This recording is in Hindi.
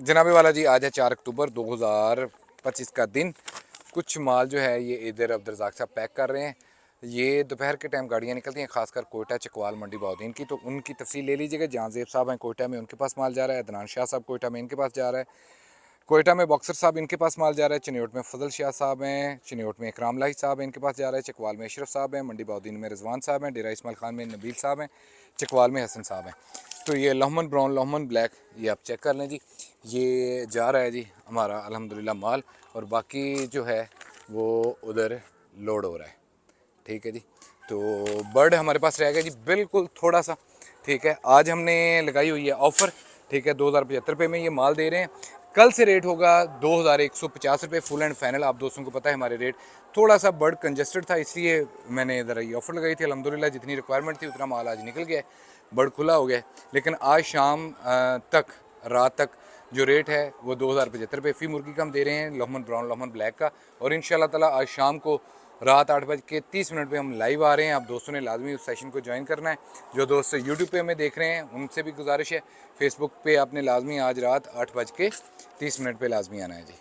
जनाबे वाला जी, आज है 4 अक्टूबर 2025 का दिन। कुछ माल जो है ये इधर अब्दुर्रज़ाक साहब पैक कर रहे हैं। ये दोपहर के टाइम गाड़ियाँ निकलती हैं, खासकर कोयटा चकवाल मंडी बहाउद्दीन की, तो उनकी तफसील ले लीजिएगा। जहाँ ज़ेब साहब हैं कोयटा में, उनके पास माल जा रहा है। अदनान शाह साहब कोयटा में, इनके पास जा रहा है। कोयटा में बॉक्सर साहब, इनके पास माल जा रहा है। चिन्योट में फजल शाह साहब हैं, चिन्योट में इकराम लाही साहब हैं, इनके पास जा रहा है। चकवाल में अशरफ साहब हैं, मंडी बहाउद्दीन में रिजवान साहब हैं, डेरा इस्माइल खान में नबील साहब हैं, चकवाल में हसन साहब हैं। तो ये लहमन ब्राउन, लहमन ब्लैक, ये आप चेक कर लें जी। ये जा रहा है जी हमारा अल्हम्दुलिल्लाह माल, और बाकी जो है वो उधर लोड हो रहा है। ठीक है जी। तो बर्ड हमारे पास रह गया जी बिल्कुल थोड़ा सा। ठीक है, आज हमने लगाई हुई है ऑफ़र। ठीक है, 2075 में ये माल दे रहे हैं। कल से रेट होगा 2150 रुपये फुल एंड फाइनल। आप दोस्तों को पता है हमारे रेट थोड़ा सा बर्ड कंजस्टेड था, इसलिए मैंने ज़रा ये ऑफ़र लगाई थी। अल्हम्दुलिल्लाह जितनी रिक्वायरमेंट थी उतना माल आज निकल गया, बर्ड खुला हो गया। लेकिन आज शाम तक, रात तक जो रेट है वो 2075 रुपये फ़ी मुर्गी का हम दे रहे हैं, लहमन ब्राउन लहमन ब्लैक का। और इंशाल्लाह ताला आज शाम को रात 8:30 पे हम लाइव आ रहे हैं। आप दोस्तों ने लाजमी उस सेशन को ज्वाइन करना है। जो दोस्त यूट्यूब पे हमें देख रहे हैं उनसे भी गुजारिश है, फेसबुक पे आपने लाजमी आज रात 8:30 पे लाजमी आना है जी।